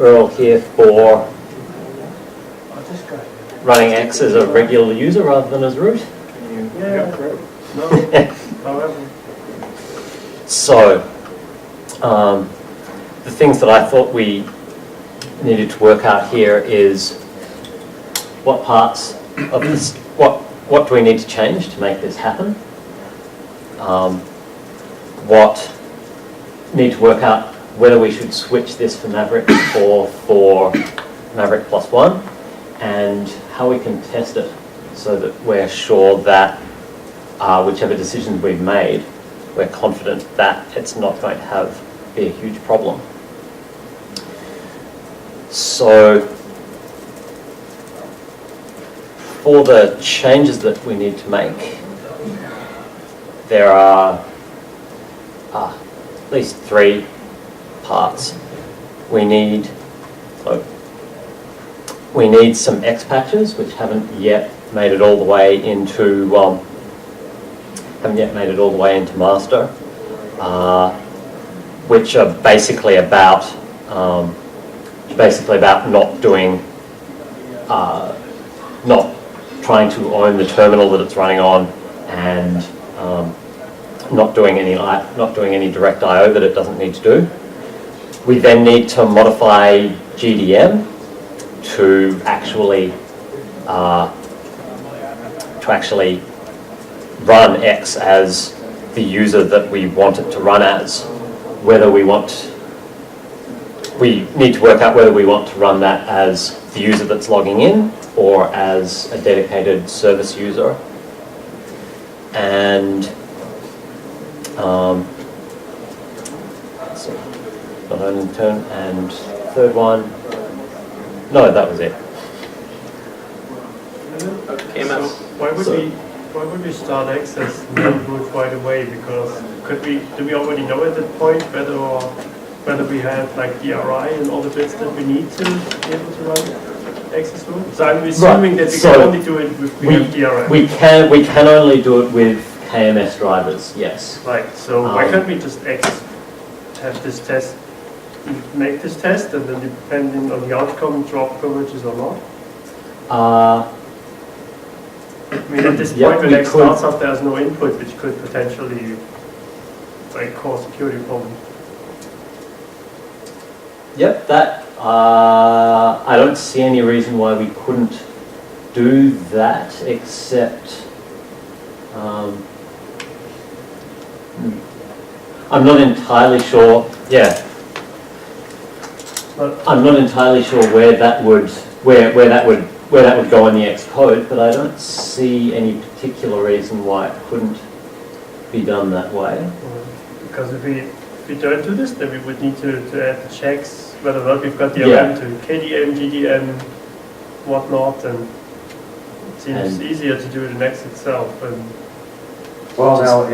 we're all here for running X as a regular user rather than as root. Yeah, no, however. So, the things that I thought we needed to work out here is what parts of this, what do we need to change to make this happen? What need to work out whether we should switch this for Maverick or for Maverick +1, and how we can test it so that we're sure that whichever decisions we've made, we're confident that it's not going to be a huge problem. So, for the changes that we need to make, there are at least 3 parts. We need some X patches, which haven't yet made it all the way into master, which are basically about not trying to own the terminal that it's running on, and not doing any direct I/O that it doesn't need to do. We then need to modify GDM to actually run X as the user that we want it to run as. We need to work out whether we want to run that as the user that's logging in or as a dedicated service user. And so not only in turn, and third one, no, that was it. Okay, so why would we start X as non-root right away? Because do we already know at that point whether we have like DRI and all the bits that we need to be able to run X as root? So I'm assuming that we can only do it with DRI. We can only do it with KMS drivers, yes. Right, so why can't we just have this test, make this test, and then depending on the outcome, drop privileges or not? I mean, at this point when X starts up, there's no input, which could potentially cause security problems. Yep, that, I don't see any reason why we couldn't do that, except, I'm not entirely sure, I'm not entirely sure where that would go in the X code, but I don't see any particular reason why it couldn't be done that way. Because if we don't do this, then we would need to add the checks, whether or not we've got the RM to KDM, GDM, whatnot, and it seems easier to do it in X itself. And well, now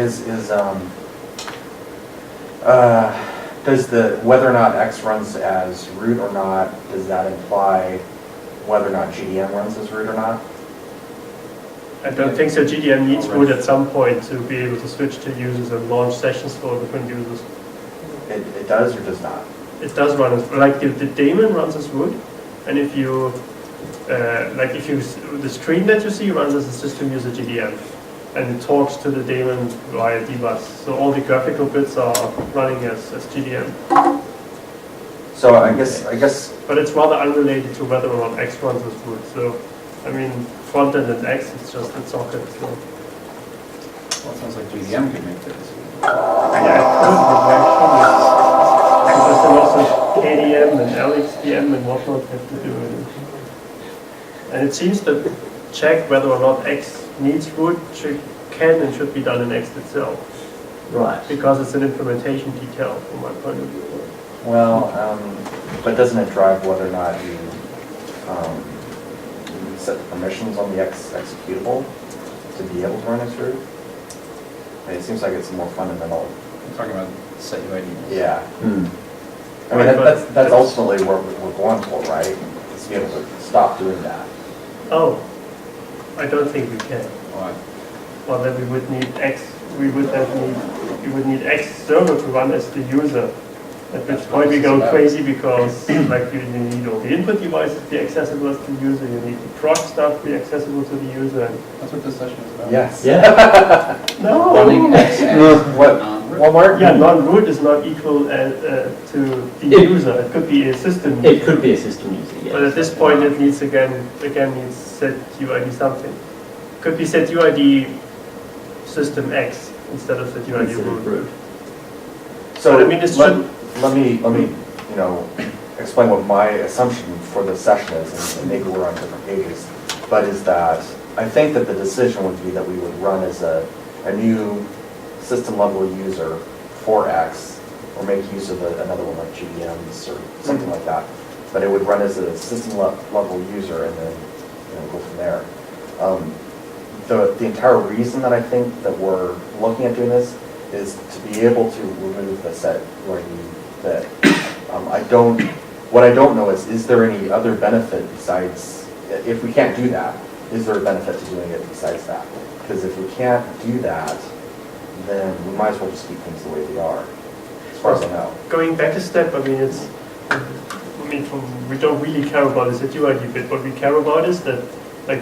does whether or not X runs as root or not, does that imply whether or not GDM runs as root or not? I don't think so. GDM needs root at some point to be able to switch to users and launch sessions for different users. It does or does not? It does run as, the daemon runs as root, and if you, the screen that you see runs as a system user GDM, and it talks to the daemon via dbus. So all the graphical bits are running as GDM. So I guess. But it's rather unrelated to whether or not X runs as root. So, I mean, front-end and X, it's just a socket. So. Well, it sounds like GDM could make this. Yeah, it could, because then also KDM and LXDM and whatnot have to do it. And it seems that check whether or not X needs root can and should be done in X itself. Right. Because it's an implementation detail from my point of view. Well, but doesn't it drive whether or not you set the permissions on the X executable to be able to run as root? I mean, it seems like it's more fundamental. You're talking about set UID. Yeah. I mean, that's ultimately what we're going for, right? Is to be able to stop doing that. Oh, I don't think we can. Why? Well, then we would need X. We would need X server to run as the user, At which point we go crazy because like you need all the input devices to be accessible to the user, you need the proc stuff to be accessible to the user. And That's what this session is about. Yes. Yeah. no! Running X and What? non-root. One more? Yeah, non-root is not equal to the user. It could be a system user. It could be a system user, yes. But at this point it needs again needs set UID something. Could be set UID system X instead of set UID Instead of root. root. So But I mean, it's let me, explain what my assumption for this session is, and maybe we're on different pages, but is that I think that the decision would be that we would run as a new system level user for X, or make use of another one like GDMs or something like that. But it would run as a system level user and then go from there. The entire reason that I think that we're looking at doing this is to be able to remove the set UID bit. What I don't know is there any other benefit besides, if we can't do that, is there a benefit to doing it besides that? Because if we can't do that, then we might as well just keep things the way they are, as far as I know. Going back a step, we don't really care about the set UID bit. What we care about is that, like,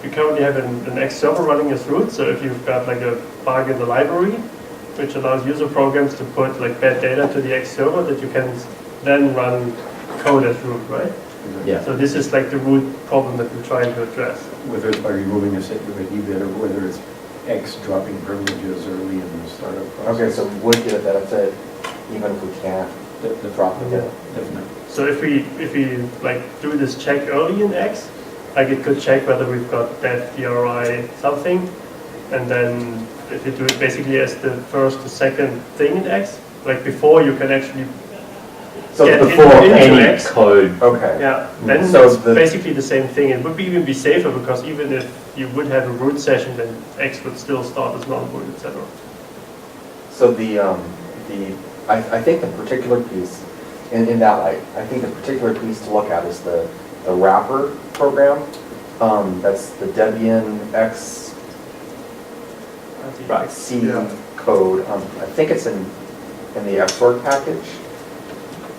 we currently have an X server running as root. So if you've got like a bug in the library, which allows user programs to put like bad data to the X server, that you can then run code as root, right? Yeah. So this is like the root problem that we're trying to address. Whether it's by removing a set UID bit or whether it's X dropping privileges early in the startup process. Okay, so we would get a benefit even if we can't The drop the bit. Definitely. So if we like do this check early in X, like it could check whether we've got def DRI something, and then if you do it basically as the first or second thing in X, like before you can actually So get before into Any X. code. Okay. Yeah, then So it's the- basically the same thing. It would even be safer because even if you would have a root session, then X would still start as non-root, etc. So I think the particular piece, in that light, I think the particular piece to look at is the wrapper program. That's the Debian X C Yeah. code. I think it's in the Xorg package.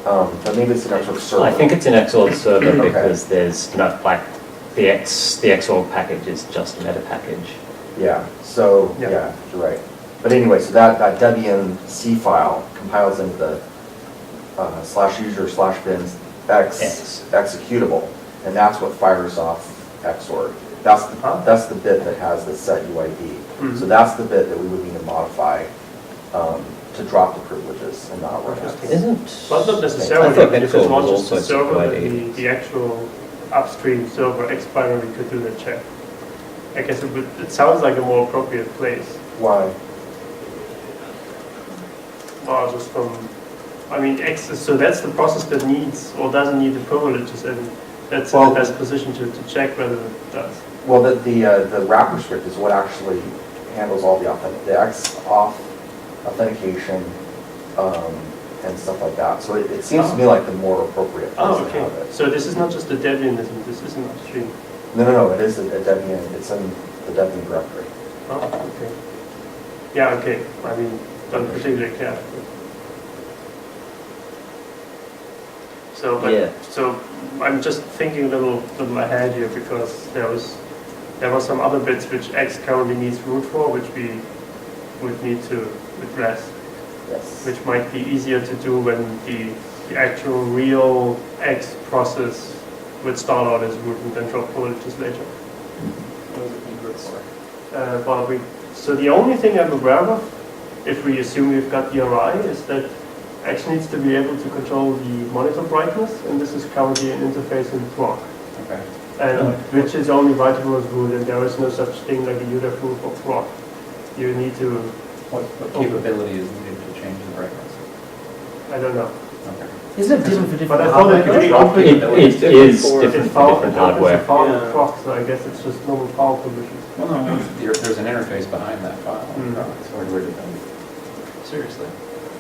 But maybe it's an Xorg server. I think it's an Xorg server Okay. because there's the Xorg package is just a meta package. Yeah, so, Yeah. yeah, you're right. But anyway, so that Debian C file compiles into the /user/bins X executable, and that's what fires off Xorg. That's the bit that has the set UID. So that's the bit that we would need to modify to drop the privileges and not run X. Isn't? But not I necessarily, thought because Benfield not was just the also server, but UID. the actual upstream server X binary could do the check. I guess it sounds like a more appropriate place. Why? Well, just from, X, so that's the process that needs or doesn't need the privileges, and that's in Well- the best position to check whether it does. Well, the wrapper script is what actually handles all the X auth authentication and stuff like that. So it seems to me like the more appropriate place Oh, to okay. have it. So this is not just a Debianism, this is an upstream. No, it is a Debian. It's in the Debian directory. Oh, okay. Yeah, okay. Don't particularly care. Yeah. So I'm just thinking a little ahead here because there were some other bits which X currently needs root for, which we would need to address, Yes. which might be easier to do when the actual real X process would start out as root and then drop privileges later. What does it need root for? So the only thing I'm aware of, if we assume we've got DRI, is that X needs to be able to control the monitor brightness, and this is currently an interface in proc, Okay. and which is only writable as root, and there is no such thing like a UDF root for proc. You need to, What capability is needed to change the brightness? I don't know. Okay. Isn't it different for different But I thought it could be open. It is different It's for found different hardware. in proc, so I guess it's just normal power positions. Well, no, there's an interface behind that file. It's hardware dependent. Seriously?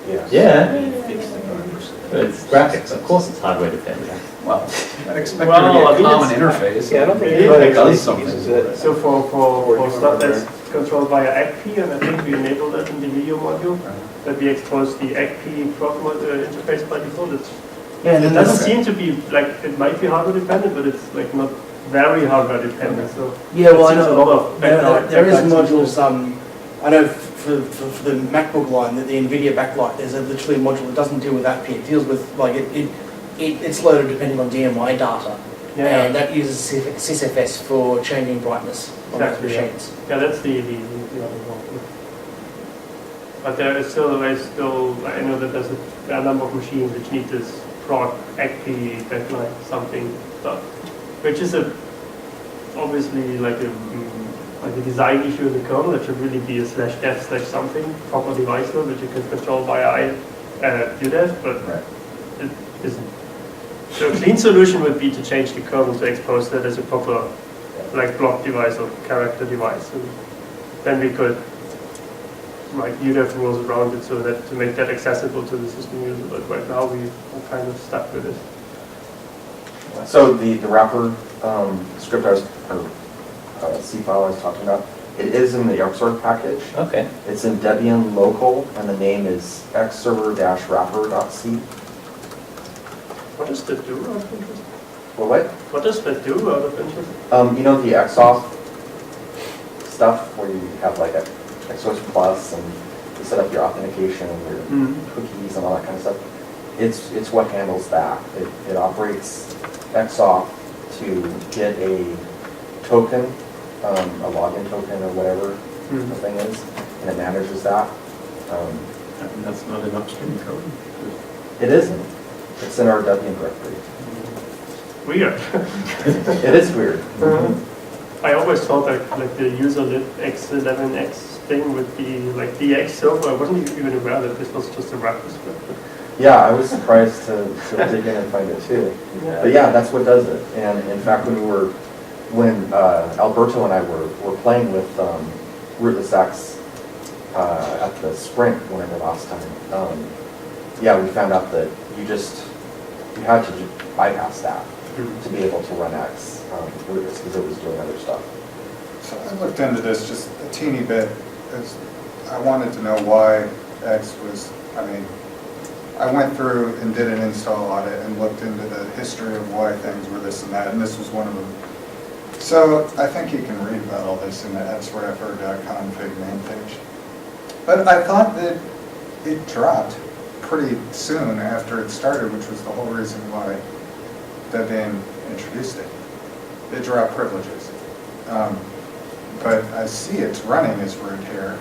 Yes. Yeah, Fix the numbers. but it's graphics. Of course, it's hardware dependent. Well, I'd expect Well, there to I be mean, a common it's- interface. Yeah, I don't think It anybody is. actually does something. uses it. So for stuff that's controlled via ACP, and I think we enable that in the video module, that we expose the ACP program interface by default. Yeah, and It then doesn't there's, seem to be, like, it might be hardware dependent, but it's like not very hardware dependent, so. yeah, well, I it seems know, a lot of there is backlights modules, I know for the MacBook line, the NVIDIA backlight, there's literally a module that doesn't deal with ACP. It deals with, like, it's loaded depending on DMI data. Yeah, And that uses SysFS for changing brightness on those Exactly, yeah. machines. yeah, that's the other one. But there is still a way, I know that there's a number of machines which need this proc ACP backlight something stuff, which is obviously like a design issue in the kernel. It should really be a /dev/something proper device node which you can control via UDS, but Right. it isn't. So a clean solution would be to change the kernel to expose that as a proper like block device or character device, and then we could write UDF rules around it so that to make that accessible to the system user. But right now we are kind of stuck with it. So the wrapper script I was, or C file I was talking about, it is in the Arcsort package. Okay. It's in Debian local, and the name is xserver-wrapper.c. What does that do out of interest? Well, what? What does that do out of interest? You know the XOS stuff where you have like a XOS Plus and you set up your authentication and your cookies and all that kind of stuff. It's what handles that. It operates XOS to get a token, a login token or whatever the thing is, and it manages that. And that's not an upstream code. It isn't. It's in our Debian directory. Weird. It is weird. I always thought that like the user lib x11x thing would be like the X server. I wasn't even aware that this was just a wrapper script. Yeah, I was surprised to dig in and find it too. But yeah, that's what does it. And in fact, when Alberto and I were playing with rootless X at the Sprint whenever last time, yeah, we found out that you had to just bypass that to be able to run X rootless because it was doing other stuff. So I looked into this just a teeny bit because I wanted to know why X was, I went through and did an install audit and looked into the history of why things were this and that, and this was one of them. So I think you can read about all this in the xwrapper.config main page. But I thought that it dropped pretty soon after it started, which was the whole reason why Debian introduced it. It dropped privileges. But I see it's running as root here.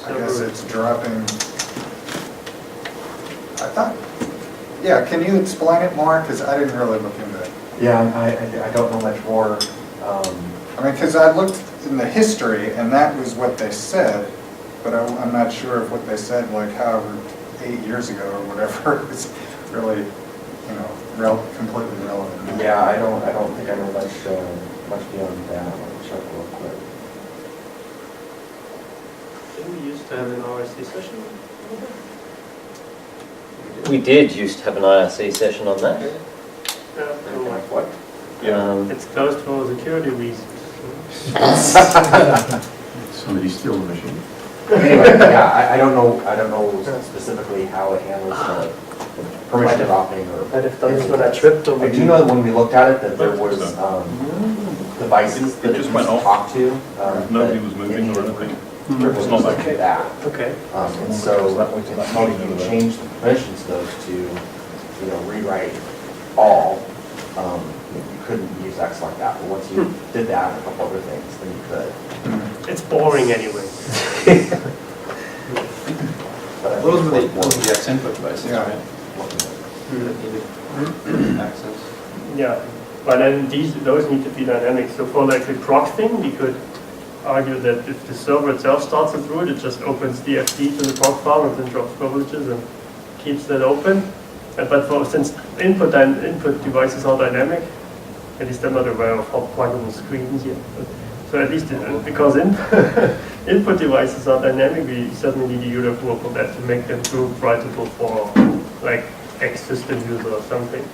I guess it's dropping. I thought, yeah, can you explain it more? Because I didn't really look into it. Yeah, I don't know much more. Because I looked in the history and that was what they said, but I'm not sure if what they said, like however 8 years ago or whatever, is really, completely relevant. Yeah, I don't think I know much beyond that. I'll check real quick. Didn't we used to have an RSC session? We did used to have an IRC session on that. Yeah. What? It's closed for security reasons. Somebody steal the machine. Anyway, yeah, I don't know specifically how it handles the permission dropping or. I'd have done this when I tripped over. I do know that when we looked at it that there was devices that It just went off. talk to. Nobody was moving or anything. Privileges It's not like like that. Okay. And so you change the permissions to those to, rewrite all. You couldn't use X like that, but once you did that and a couple other things, then you could. It's boring anyway. But Those were the X input devices, Yeah. right? That needed access. Yeah, but then those need to be dynamic. So for like the proc thing, we could argue that if the server itself starts a root, it just opens the FD to the proc file and then drops privileges and keeps that open. But since input devices are dynamic, at least I'm not aware of how pluggable screens yet. So at least because input devices are dynamic, we certainly need a UDF rule for that to make them group writable for like X system user or something.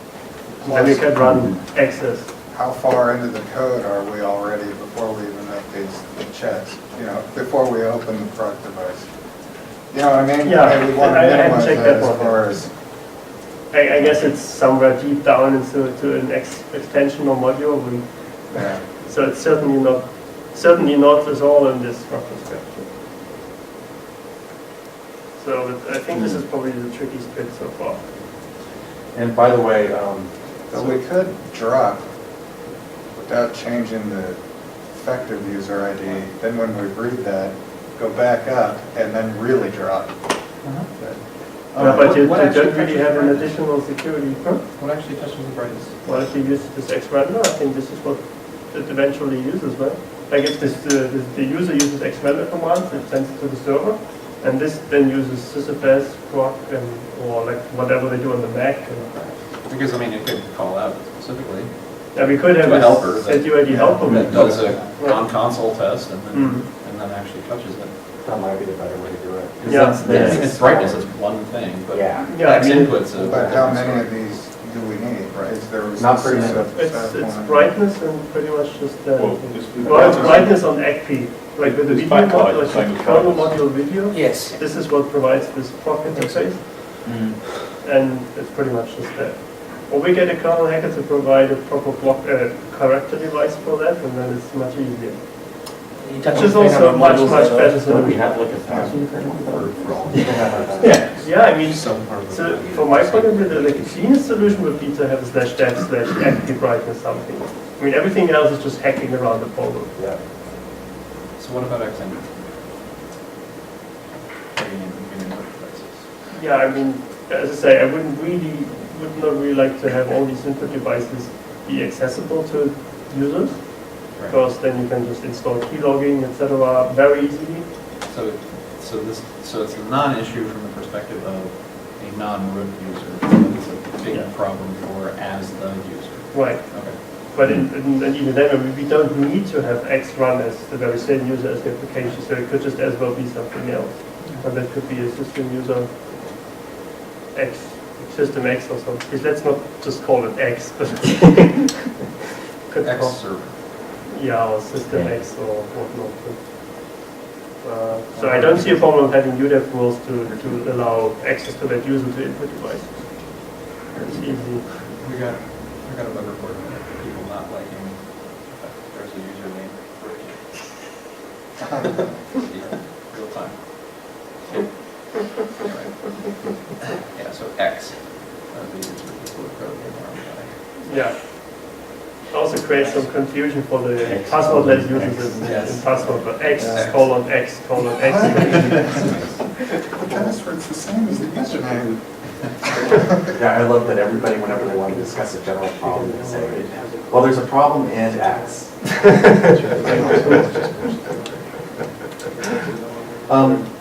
Then we can run access. How far into the code are we already before we even make these checks, before we open the proc device. You know what I mean? Yeah, We want to I haven't minimize checked that that as one. far as, I guess it's somewhere deep down into an extension or module, yeah. so it's certainly not at all in this reference structure. So I think this is probably the trickiest bit so far. And by the way, So we could drop without changing the effective user ID, then when we read that, go back up and then really drop. But you what don't actually really touches have an brightness? additional security. What actually touches the brightness? Well, if you use this X render, I think this is what it eventually uses, right? Like if the user uses X render commands, it sends it to the server, and this then uses sysfs, proc, or like whatever they do on the Mac. Because, I mean, it could call out specifically. Yeah, we could have To a helper a set UID helper. That does a on-console test and Mhm. then actually touches it. that might be the better way to do it. 'Cause Yeah. that's- It's brightness is one thing, but Yeah. Yeah, I X mean, input's a. But how many of these do we need, right? Is there a Not very many. specific it's one? brightness and pretty much just Well, it's brightness on ACP, like with the It's video backlight, module, like same the as kernel brightness. module video. Yes. This is what provides this proc interface, and it's pretty much just that. Or we get a kernel hacker to provide a proper block character device for that, and then it's much easier. You touch Which is on also much modules much that are- better Don't we solution. have like 1,000 kernel for all? Yeah, yeah. I mean, Some part of so it. from my point of view, the cleanest solution would be to have a /dev/FP brightness something. I mean, everything else is just hacking around the problem. Yeah. So what about X input? What do you mean input devices? Yeah, I mean, as I say, I would not really like to have all these input devices be accessible to users, Right. because then you can just install keylogging, etc., very easily. So it's a non-issue from the perspective of a non-root user. It's a big Yeah. problem for as the user. Right. Okay. But and even then, I mean, we don't need to have X run as the very same user as the application, so it could just as well be something else. And that could be a system user X, system X or something. Because let's not just call it X, but could X call, server. yeah, or system Yeah. X or whatnot. So I don't see a problem of having UDF rules to allow access to that user to input devices. It's easy. We got a bug report of people not liking that there's a username for yeah, real time. Anyway. Yeah, so X. That'd be easier for people to code more. Yeah. Also creates some confusion for the passwordless users in Yes. password, but X, X. colon X, colon X. The password's the same as the username. Yeah, I love that everybody, whenever they want to discuss a general problem, they say, well, there's a problem in X.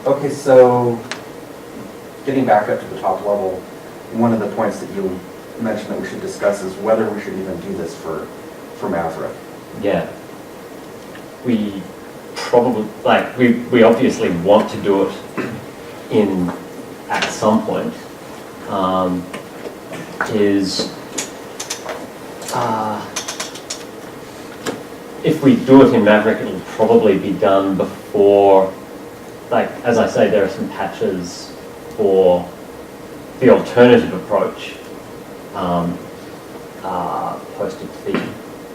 Okay, so getting back up to the top level, one of the points that you mentioned that we should discuss is whether we should even do this for Maverick. Yeah. We probably, like, we obviously want to do it at some point. If we do it in Maverick, it'll probably be done before, like, as I say, there are some patches for the alternative approach posted to the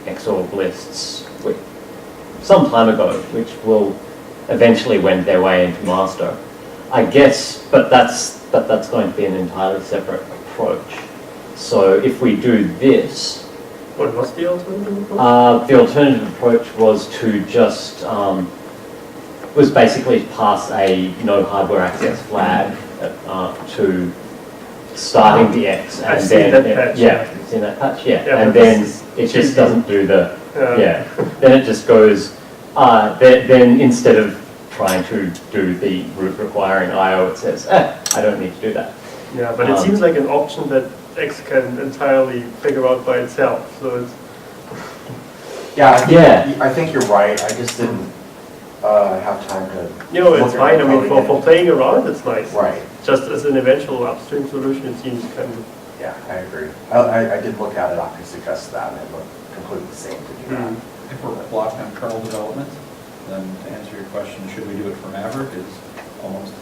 Xorg lists some time ago, which will eventually wend their way into master. I guess, but that's going to be an entirely separate approach. So if we do this, What was the alternative approach? the alternative approach was to just was basically pass a no hardware access flag to starting the X, and I've seen then that patch, yeah, you've seen that patch, yeah, Yeah, and but then this is it just cheesy. doesn't do the then it just goes. Then instead of trying to do the root requiring I/O, it says, I don't need to do that. Yeah, but it seems like an option that X can entirely figure out by itself. So it's Yeah, I think you're right. I just didn't have time to. it's look at fine. I the mean, coding for playing around, it's nice. Right. Just as an eventual upstream solution, it seems kind of. Yeah, I agree. I did look at it after you suggested that, and it looked completely the same to do that. Mm. If we're blocked on kernel development, then to answer your question, should we do it for Maverick is almost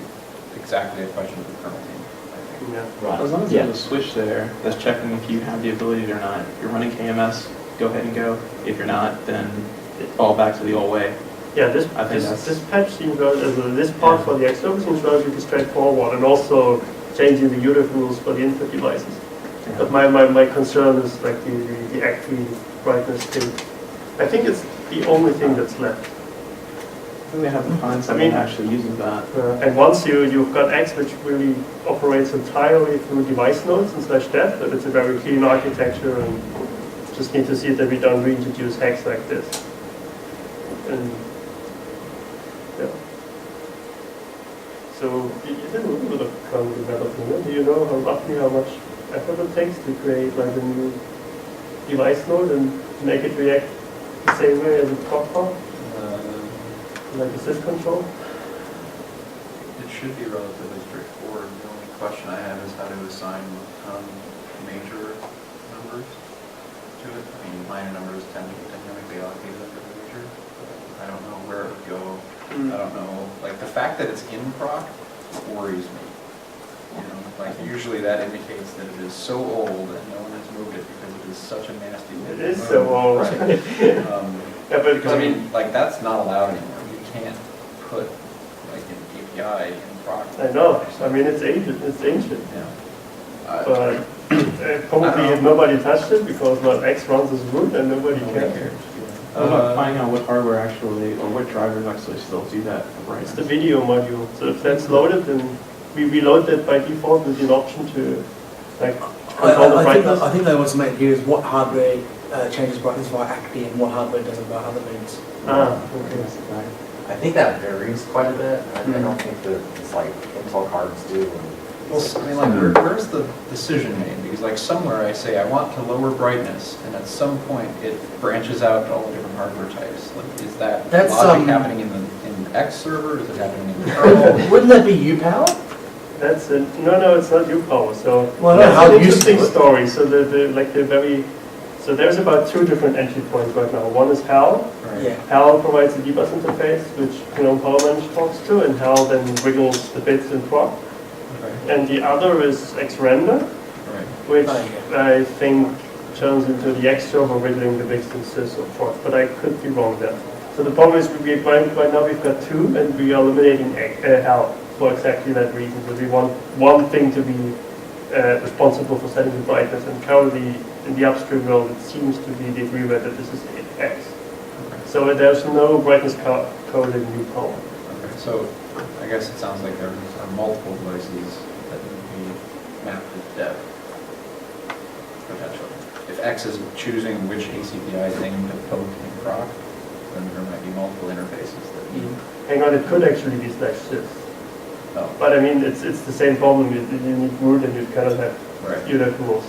exactly a question of the kernel team, I think. Yeah. Right. As long as Yeah. there's a switch there that's checking if you have the ability or not. If you're running KMS, go ahead and go. If you're not, then fall back to the old way. Yeah, this I think that's- this patch seems this part for the X server seems relatively straightforward, and also changing the UDF rules for the input devices. But my concern is like the actual brightness thing. I think it's the only thing that's left. I think they have to find something that actually uses that. And once you've got X, which really operates entirely through device nodes and /dev, but it's a very clean architecture, and just need to see that we don't reintroduce hacks like this. And yeah. So you did a little bit of kernel development. Do you know roughly how much effort it takes to create like a new device node and make it react the same way as a protocol? Like a syscontrol? It should be relatively straightforward. The only question I have is how to assign major numbers to it. I mean, minor numbers tend to be dynamically allocated under the major. I don't know where it would go. I don't know. Like the fact that it's in proc worries me. You know, like usually that indicates that it is so old and no one has moved it because it is such a nasty. It is so old. Right. Yeah, but Because I mean, like that's not allowed anymore. You can't put like an API in proc. I know. I mean, it's ancient. It's ancient. Yeah. But probably nobody touched it because not X runs as root and nobody cares. What about finding out what hardware actually, or what drivers actually still do that for It's brightness? the video module. So if that's loaded, then we load that by default with an option to like control the brightness. I think they want to make here is what hardware changes brightness via ACPI and what hardware does it by other means. Okay. I think that varies quite a bit. I don't think that it's like Intel cards do. Well, I mean, like, where's the decision made? Because, like, somewhere I say I want to lower brightness, and at some point it branches out to all the different hardware types. Like, is that logic happening in the X server? Is it happening in the kernel? Wouldn't that be UPower? That's it. No, it's not UPower. So Well, that's how an do you interesting do it? story. So so there's about 2 different entry points right now. One is HAL. Right. Yeah. HAL provides a debus interface, which Power Manage talks to, and HAL then wiggles the bits in proc. Okay. And the other is XRender, Right. which Oh, I think turns into the X server wiggling the bits in sys or proc, but I could be wrong there. So the problem is right now we've got 2, and we are eliminating HAL for exactly that reason. So we want one thing to be responsible for setting the brightness, and currently in the upstream world it seems to be the agreement that this is X. Okay. So there's no brightness code in UPower. Okay. So I guess it sounds like there are multiple devices that would be mapped to dev, potentially. If X is choosing which ACPI thing to poke in proc, then there might be multiple interfaces that need. Hang on, it could actually be /sys. Oh, But I mean, it's the same problem. You need root and you kind of have right. UDF rules.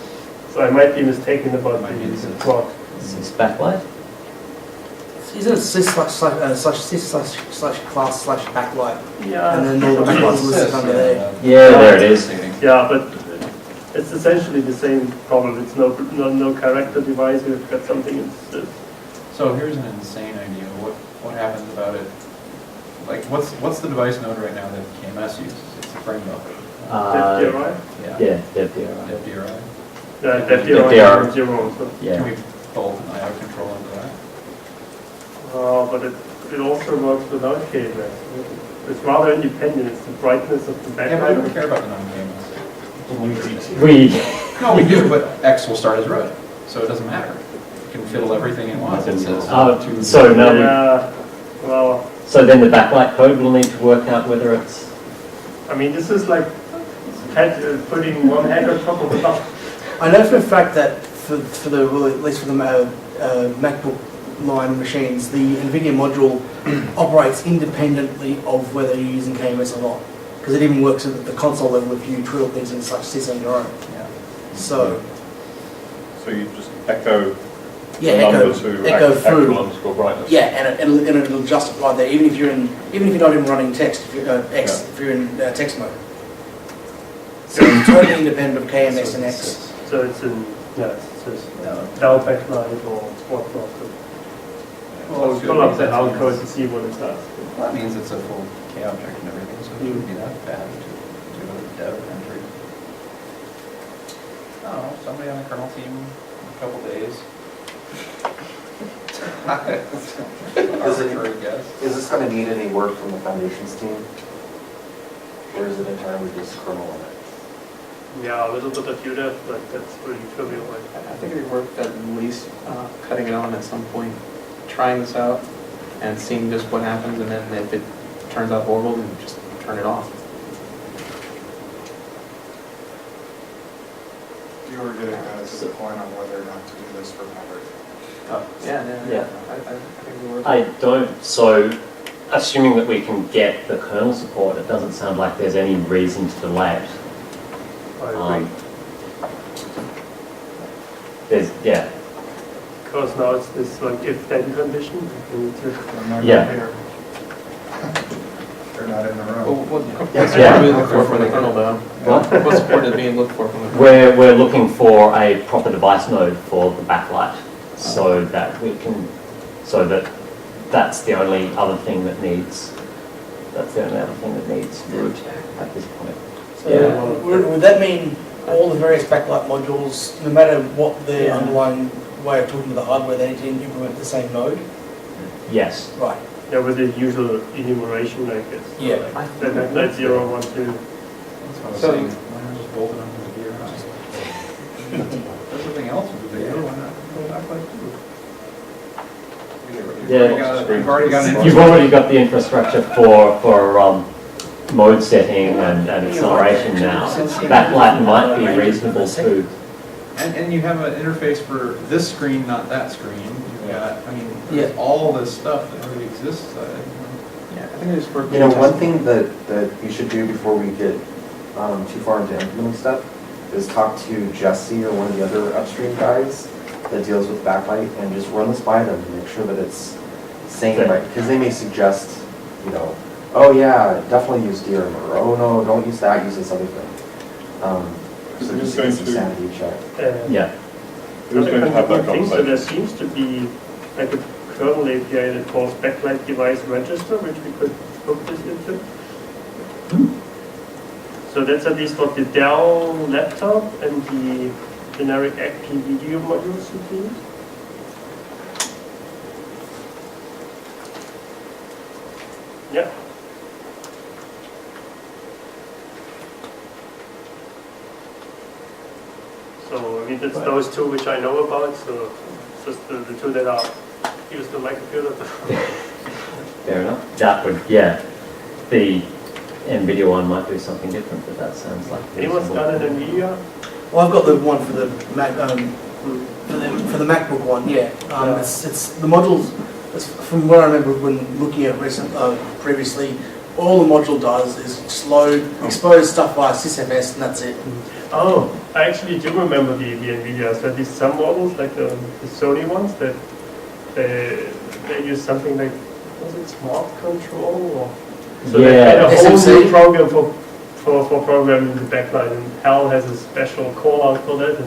So I might be mistaken about Might be the the proc. Is this backlight? Isn't it sys/class/backlight? Yeah. And then all the backlights listed under there. Yeah, there it is. Yeah, but it's essentially the same problem. It's no character device. You've got something in sys. So here's an insane idea. What happens about it? Like, what's the device node right now that KMS uses? It's a frame buffer. DRI? Yeah, DevDRI. FDRI. DRI 0. So. Yeah. Can we bolt an IO control into that? But it also works without KMS. It's rather independent. It's the brightness of the Yeah, but we don't backlight. care about the non-KMS. We, No, we do, but X will start as root, so it doesn't matter. You can fiddle everything it wants. It says so now Yeah, well, so then the backlight code will need to work out whether it's. I mean, this is like putting one head on top of the other. I know for a fact that for the, well, at least for the MacBook line machines, the NVIDIA module operates independently of whether you're using KMS or not. Because it even works at the console level if you twiddle things and such sys on your own. Yeah. So, you just echo yeah, the echo number to through. actual underscore brightness. Yeah, and it'll adjust it right there, even if you're not even running text, if you're if you're in text mode. So it's totally independent of KMS and X. So it's in, yeah, it's just down backlight or whatnot. I'll pull up the out code to see what it does. Well, that means it's a full K object and everything, so it shouldn't be that bad to do a dev entry. Oh, somebody on the kernel team in a couple days. Arbitrary guess. Is this going to need any work from the foundations team? Or is it entirely just kernel on it? Yeah, a little bit of UDS, but that's pretty trivial. I think it'd be worth at least cutting it on at some point, trying this out, and seeing just what happens, and then if it turns out horrible, then just turn it off. You were getting to the point on whether or not to do this for Maverick. Yeah. I think it'd be worth it. I don't, so assuming that we can get the kernel support, it doesn't sound like there's any reason to delay it. I agree. Yeah, Because now it's this like if-then condition. We need to They're not Yeah. here. They're not in the Well, room. what support Yeah. are we looking for from the kernel, though? What? What support is being looked for from the kernel? we're looking for a proper device node for the backlight, so that we can, so that that's the only other thing that needs root at this point. So would that mean all the various backlight modules, no matter what the underlying way of talking to the hardware, they need to implement the same node? Yes. Right. Yeah, with the usual enumeration, I guess. Yeah. Then backlight 0, 1, 2. That's what I was So- saying. Why not just bolt it onto the gear? Everything else is a gear, why not go back like two? You've already got an You've already got the infrastructure for mode setting and acceleration now. Backlight might be reasonable too. And you have an interface for this screen, not that screen. You've got, I mean, there's all this stuff that already exists. Yeah, I think it just worked. You know, one thing that you should do before we get too far into implementing stuff is talk to Jesse or one of the other upstream guys that deals with backlight and just run this by them and make sure that it's saying it right. Because they may suggest, you know, oh yeah, definitely use DRM, or oh no, don't use that, use this other thing. So just get some sanity check. Yeah. Who's going to have that thing, so conversation? there seems to be like a kernel API that calls backlight device register, which we could hook this into. So that's at least what the Dell laptop and the generic ACP video modules should be. Yeah. So I mean, that's those two which I know about. So it's just the two that are used on my computer. Fair enough. That would, yeah. The NVIDIA one might do something different, but that sounds like. Anyone's got an NVIDIA? Well, I've got the one for the Mac, for the MacBook one. Yeah. It's the modules. From what I remember when looking at previously, all the module does is just load, expose stuff via sysfs, and that's it. Oh, I actually do remember the NVIDIA. So these some models, like the Sony ones, that they use something like, was it Smart Control? Or, so they had a whole new program for programming the backlight, and HAL has a special call out for that.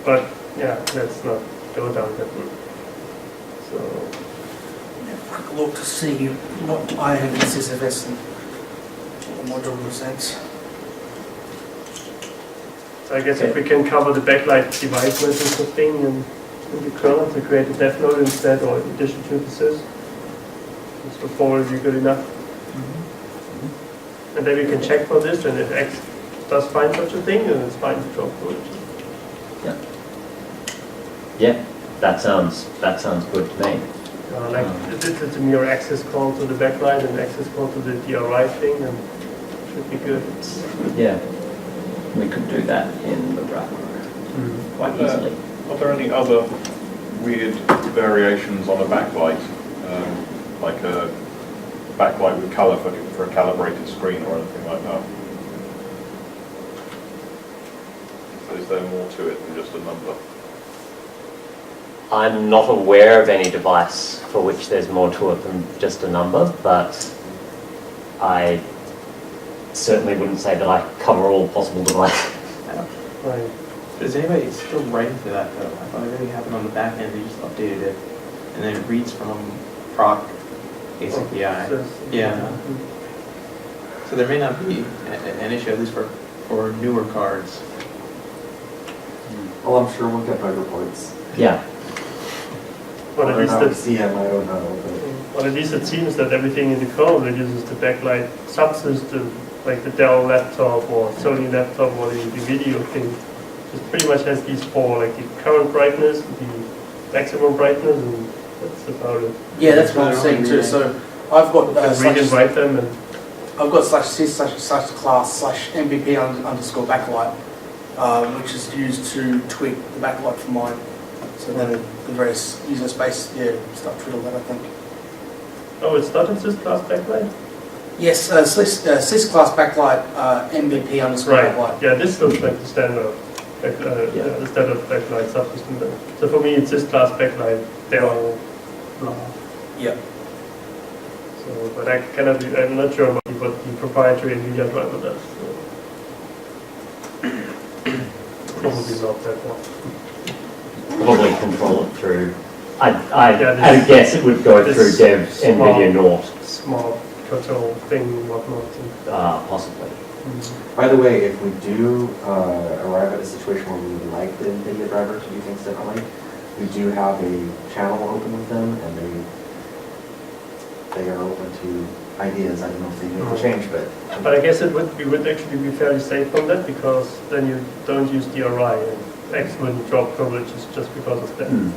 But yeah, let's not go down that route. So. Quick look to see what I have in sysfs and what the module represents. So I guess if we can cover the backlight device management thing in the kernel to create a dev node instead, or in addition to the sys, this would probably be good enough. And then we can check for this, and if X does find such a thing, then it's fine to drop to it. Yeah, that sounds good to me. Like it's a mere access call to the backlight and access call to the DRI thing, and it should be good. Yeah, we could do that in the wrapper quite easily. Are there any other weird variations on a backlight, like a backlight with color for a calibrated screen or anything like that? So is there more to it than just a number? I'm not aware of any device for which there's more to it than just a number, but I certainly wouldn't say that I cover all possible devices. Right. Is anybody still writing for that though? I thought everything happened on the back end, they just updated it, and then it reads from proc ACPI. Yeah. So there may not be an issue, at least for newer cards. Well, I'm sure we'll get driver ports. Yeah. But at least Whether or not we that, see them, I don't know. well, at least it seems that everything in the kernel that uses the backlight subsystem, like the Dell laptop or Sony laptop or the video thing, just pretty much has these four, like the current brightness, the maximum brightness, and that's about it. Yeah, that's what I'm saying too. So I've got Read and write them, and I've got /sys/class/mbp underscore backlight, which is used to tweak the backlight for mine. So then the various user space, start twiddle that, I think. oh, it's not in sys-class backlight? Yes, sys/class backlight, mbp underscore Right, backlight. yeah, this looks like the standard, the standard backlight subsystem then. So for me, it's sys-class backlight, Dell, blah. Yeah. So, but I'm not sure about what the proprietary NVIDIA driver does. So. Probably not that one. Probably control it through, I Yeah, guess it would go through this dev small- NVIDIA North, Small control thing, whatnot. possibly. By the way, if we do arrive at a situation where we would like the NVIDIA driver to do things differently, we do have a channel open with them, and they are open to ideas. I don't know if they make a change, but But I guess we would actually be fairly safe from that, because then you don't use DRI, and X wouldn't drop privileges just because of that. And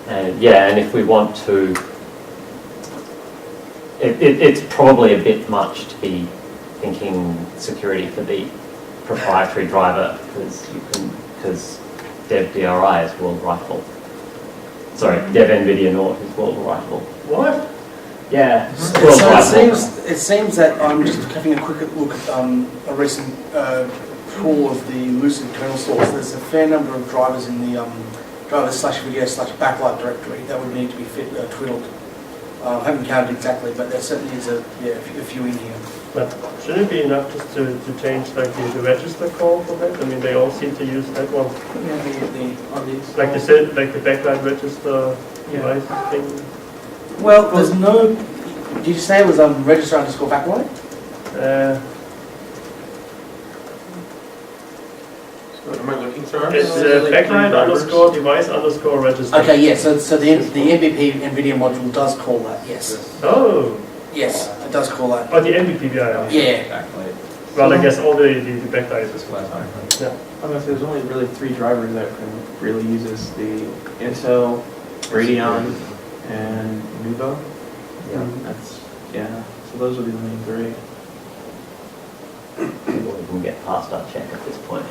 and if we want to, it's probably a bit much to be thinking security for the proprietary driver, because dev DRI is world writable. Sorry, dev NVIDIA North is world writable. What? Yeah, So world writable. it seems that I'm just having a quick look at a recent pool of the Lucid kernel source. There's a fair number of drivers in the driver/video/backlight directory that would need to be twiddled. I haven't counted exactly, but there certainly is a few in here. But shouldn't it be enough just to change like the register call for that? I mean, they all seem to use that one. Like you said, like the backlight register device thing. Well, there's no. Did you say it was register underscore backlight? What am I looking for? It's backlight underscore device underscore register. Okay, yeah. So the MVP NVIDIA module does call that. Yes. Oh. Yes, it does call that. Oh, the MBPBI. Yeah. Backlight. Well, I guess all the backlight is Class backlight. Yeah. I mean, there's only really 3 drivers that really uses the Intel, Radeon, and Nuvo. So those would be the main 3. We can get past our check at this point.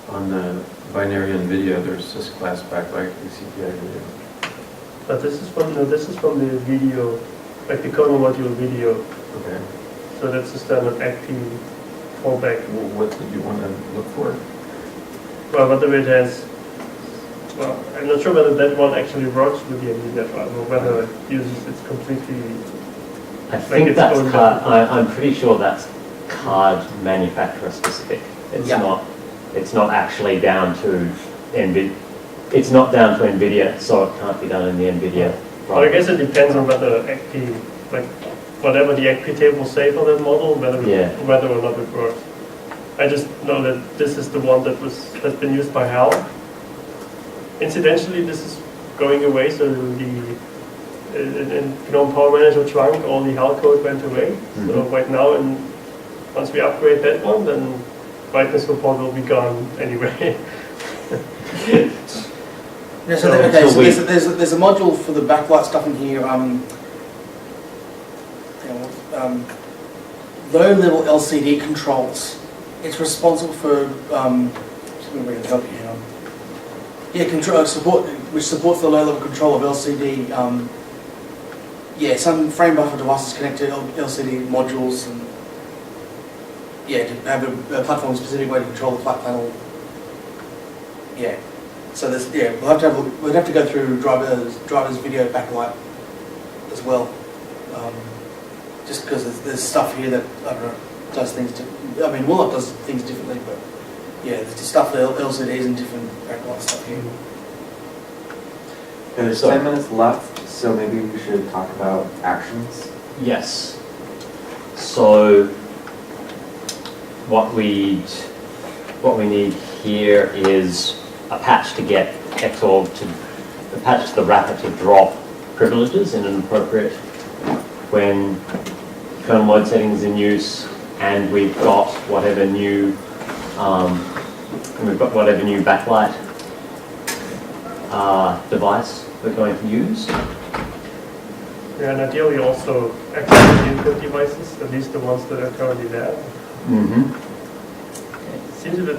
On the binary NVIDIA, there's sys/class backlight ACPI video. But this is from the video, like the kernel module video. Okay. So that's the standard ACP fallback. What did you want to look for? Well, whatever it has. Well, I'm not sure whether that one actually works with the NVIDIA driver, or whether it uses it's completely. I think its that's own card, I'm pretty sure that's card manufacturer specific. It's not actually down to NVIDIA. It's not down to NVIDIA, so it can't be done in the NVIDIA. Well, I guess it depends on whether ACP, like whatever the ACP table say for that model, whether or not it works. I just know that this is the one that has been used by HAL. Incidentally, this is going away, so in GNOME Power Manager trunk, all the HAL code went away. So right now, once we upgrade that one, then brightness support will be gone anyway. Yeah, so there's a module for the backlight stuff in here. Low-level LCD controls. It's responsible for. Just going to help you now. Yeah, control support, which supports the low-level control of LCD. Some frame buffer devices connected to LCD modules, and to have a platform-specific way to control the flat panel. Yeah. So there's we'd have to go through drivers video backlight as well, just because there's stuff here that I don't know does things. Walnut does things differently, but there's stuff for LCDs and different backlight stuff here. Okay, there's So- 10 minutes left, so maybe we should talk about actions. Yes. So what we need here is a patch to get XORG to, a patch to the wrapper to drop privileges in an appropriate when kernel mode settings in use, and we've got whatever new backlight device we're going to use. Yeah, and ideally also access the input devices, at least the ones that are currently there. Mm-hmm. Seems a bit,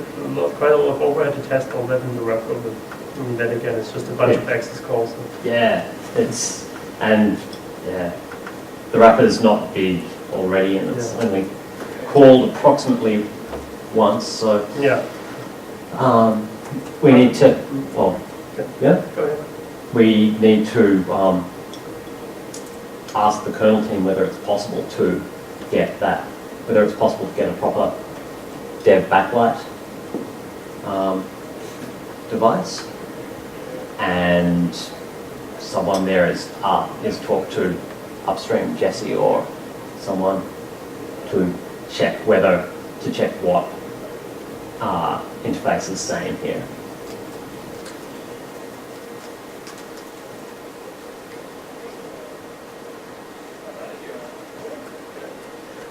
quite a lot of overhead to test all that in the wrapper, but I mean, then again, it's just a bunch of access calls. So. Yeah, the wrapper's not big already, and it's only called approximately once, so Yeah. we need to, well, yeah, Go ahead. we need to ask the kernel team whether it's possible to get that, whether it's possible to get a proper dev backlight device, and someone there is talk to upstream Jesse or someone to check what interface is saying here.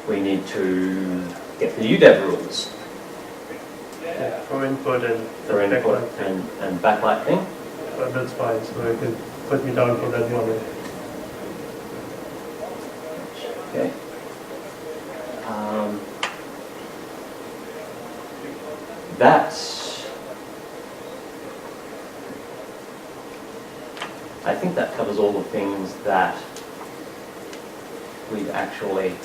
We need to get the UDEV rules Yeah, for input and for input backlight. and backlight thing. But that's fine, so you can put me down for that one. Okay. I think that covers all the things that we've actually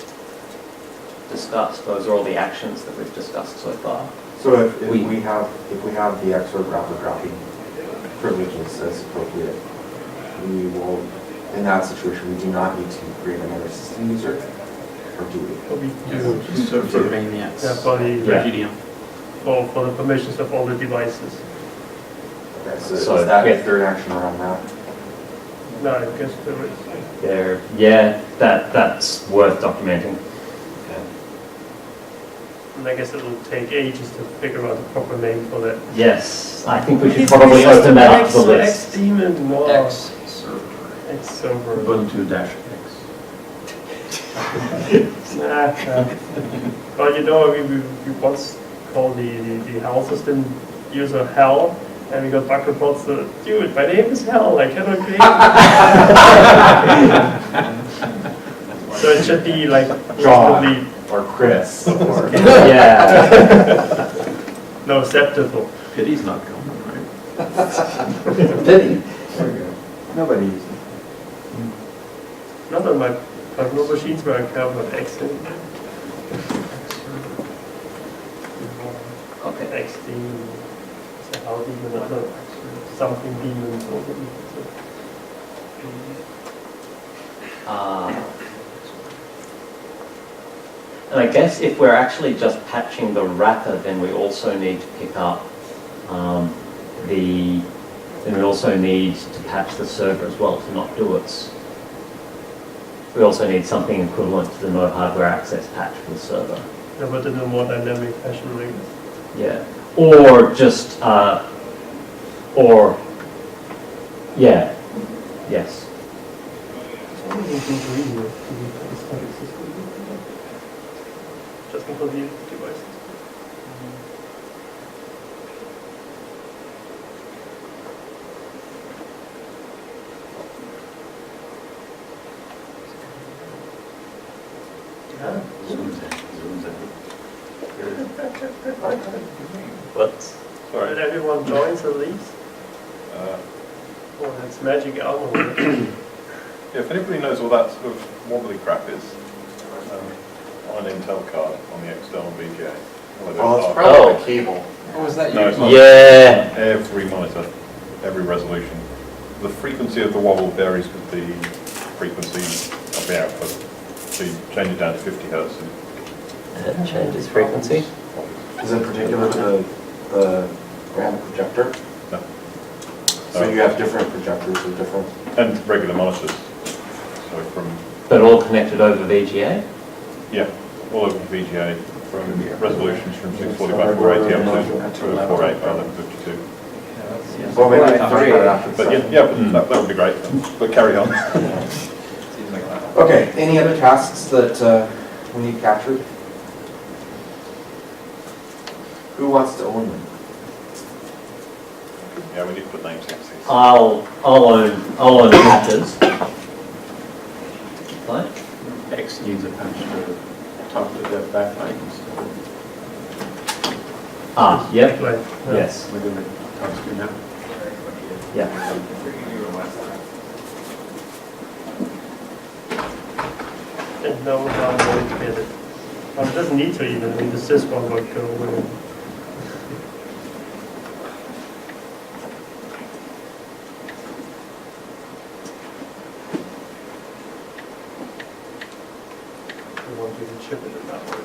discussed. Those are all the actions that we've discussed so far. So if we have the XORG wrapper dropping privileges as appropriate, we will, in that situation, we do not need to create another system user, or do we? But we do, So for the main, yes. yeah, for the, Yeah. GDM. for the permissions of all the devices. Okay, so So, is that yeah. a third action around that? No, I guess there is. That's worth documenting. And I guess it'll take ages to figure out the proper name for that. Yes, I think we should probably open that up to the list. X-Daemon, no. X server. X-server. Ubuntu-X. Nah. Well, you know, we once called the HAL system user HAL, and we got bug reports that, dude, my name is HAL, I cannot create it. So it should be like John. reasonably Or Chris? Or Yeah. no acceptable. Pity's not coming, right? Pity. There we go. Nobody uses it. Not on my personal machines where I care about X in. Okay. X-Daemon, so HAL daemon, not something demons over me. And I guess if we're actually just patching the wrapper, then we also need to pick up then we also need to patch the server as well to not do it. We also need something equivalent to the no hardware access patch for the server. Yeah, but in a more dynamic fashion, like Yeah. Or just, yeah, yes. just for the devices. Yeah. What? Sorry. That everyone joins at least. Uh, Oh, that's magic armor. Yeah, if anybody knows what that sort of wobbly crap is, on an Intel card on the external VGA. Well, it's probably a cable. Oh, is that No, you? it's not. Yeah. Every monitor, every resolution. The frequency of the wobble varies with the frequency of the output. So you change it down to 50 hertz. It changes frequency. Is it particular to the graphic projector? No. So you have different projectors with different, And regular monitors. So from, But all connected over VGA? yeah, all over VGA, from resolutions from 640 by 480 up to 248 by 1152. well, maybe we can talk about it after the But session. yeah, that would be great. But carry on. Seems like that. Okay, any other tasks that we need captured? Who wants to own them? Yeah, we need to put names next to these. I'll own patches. Right? X needs a patch to talk to the backlight and stuff. Ah, yep, Like, yes, We're gonna talk to you now. yeah. And no one will get it. Well, it doesn't need to even, I mean, the syscon would go away. We want you to chip it in that way.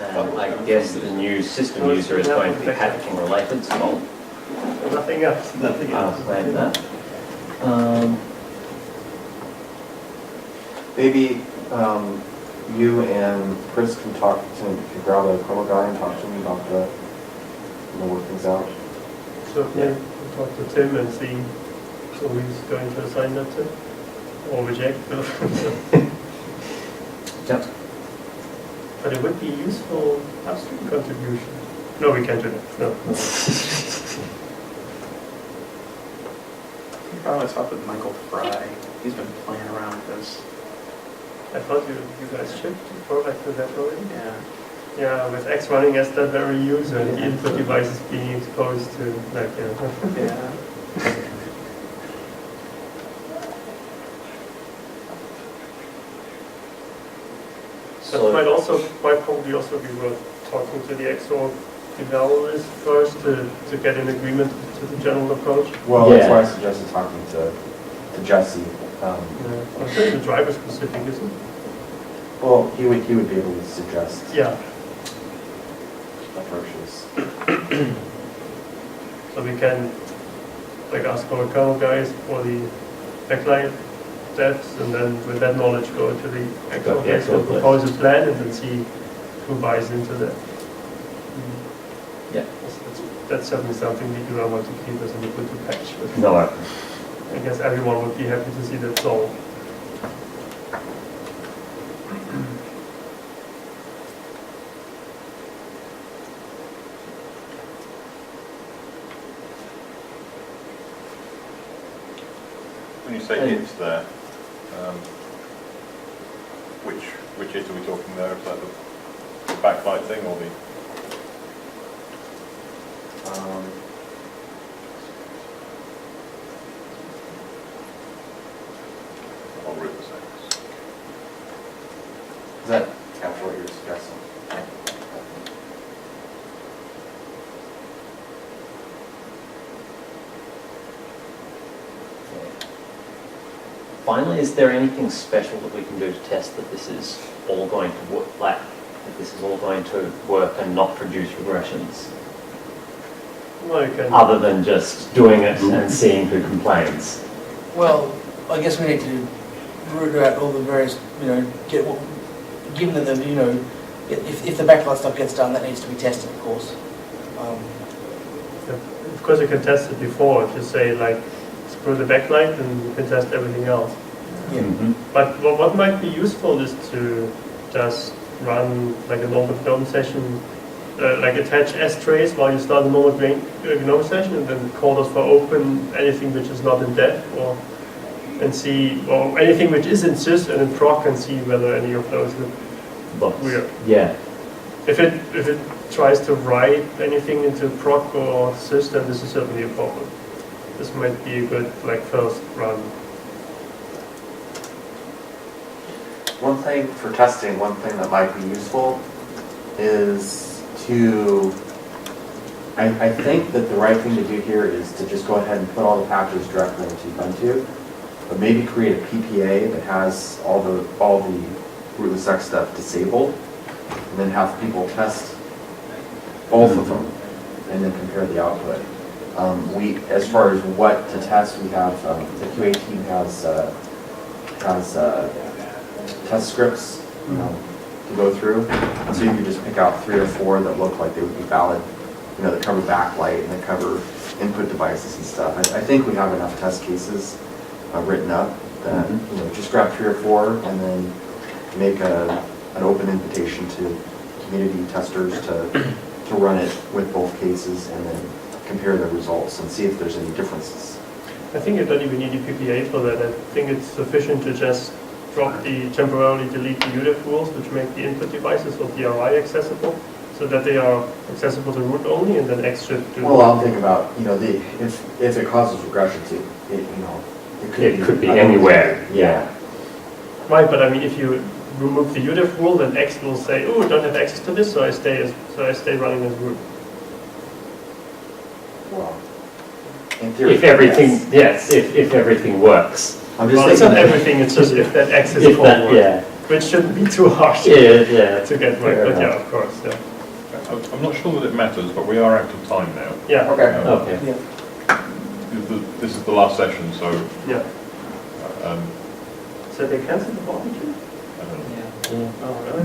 And I guess the new system user is going to be patching related, so So nothing else, nothing I'll else. plan that. Maybe you and Chris can talk to, can grab a Kernel guy and talk to him about work things out. So yeah, we'll talk to Tim and see who he's going to assign that to, or reject. Yep. But it would be useful upstream contribution. No, we can't do that, no. You probably talked with Michael Fry. He's been playing around with this. I thought you guys shipped the product to that already. Yeah. Yeah, with X running as that very user, and the input device is being exposed to, like, Yeah. That might probably also be worth talking to the XOR developers first to get an agreement to the general approach. Well, that's Yeah. why I suggested talking to Jesse. I'm saying the driver specific, isn't it? Well, he would be able to suggest Yeah, approaches. so we can, like, ask our kernel guys for the backlight devs, and then with that knowledge go to the XOR guys and propose a plan, and then see who buys into that. Yeah. That's certainly something we do not want to keep as an Ubuntu patch. But No, I guess everyone would be happy to see that solved. When you say hits there, which hit are we talking there? Is that the backlight thing or the? Or root the settings? Is that capture what you're suggesting? Finally, is there anything special that we can do to test that this is all going to work, that this is all going to work and not produce regressions? Well, you can. Other than just doing it and seeing who complains? Well, I guess we need to root out all the various, given that the, if the backlight stuff gets done, that needs to be tested, of course. Of course, you can test it before. If you say, like, screw the backlight, and you can test everything else. Yeah. Mm-hmm. But what might be useful is to just run like a normal GNOME session, like attach S-trace while you start a normal GNOME session, and then call us for open anything which is not in def, and see, or anything which is in sys and in proc, and see whether any of those look weird. Yeah. If it tries to write anything into proc or sys, then this is certainly a problem. This might be a good first run. One thing for testing, one thing that might be useful is to, I think that the right thing to do here is to just go ahead and put all the patches directly into Ubuntu, but maybe create a PPA that has all the rootless X stuff disabled, and then have people test both of them. and then compare the output. As far as what to test, we have, the QA team has test scripts to go through. So you could just pick out 3 or 4 that look like they would be valid, that cover backlight and that cover input devices and stuff. I think we have enough test cases written up that, just grab 3 or 4 and then make an open invitation to community testers to run it with both cases and then compare the results and see if there's any differences. I think you don't even need a PPA for that. I think it's sufficient to just temporarily delete the UDF rules, which make the input devices or DRI accessible, so that they are accessible to root only, and then X should do. Well, I'll think about, if it causes regressions, it It could be anywhere, yeah. Right, but I mean, if you remove the UDF rule, then X will say, "Oh, I don't have access to this, so I stay running as root." Well, in theory, If everything, yes, if everything works. I'm just Well, it's not thinking, everything, it's just if that X is If that, forward, yeah, which shouldn't be too hard yeah. to get right, Fair but yeah, enough. of course, yeah. I'm not sure that it matters, but we are out of time now. Yeah, okay. Okay. This is the last session, so yeah. um, So they cancelled the barbecue? I don't know. Yeah. Oh, really?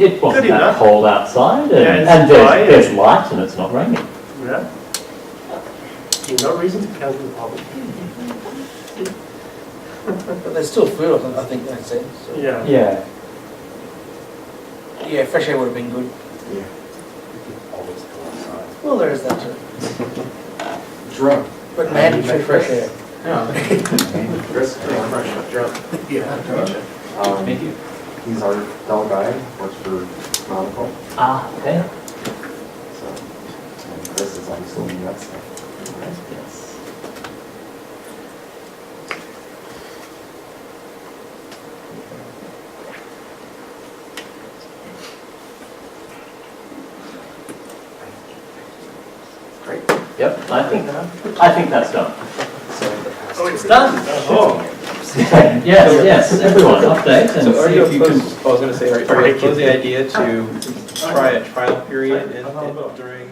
It wasn't Good that enough. cold outside, Yeah, and, it's and dry there's light and it's not raining. Yeah. No reason to cancel the barbecue. But there's still food, I think that's it. So. Yeah. Yeah. Yeah, fresh air would have been good. Yeah. Always go outside. Well, there is that too. Drunk. But man, you fresh air. Yeah. Chris, Yeah. Thank you. he's our Dell guy, works for Nautical. Ah, okay. So, and Chris is obviously doing that stuff. Yes. Great. Yep, I think that's done. Oh, it's done? Oh. Yes, everyone, update and So are see you if you can. opposed, I was going to say, are you opposed to the idea to try a trial period during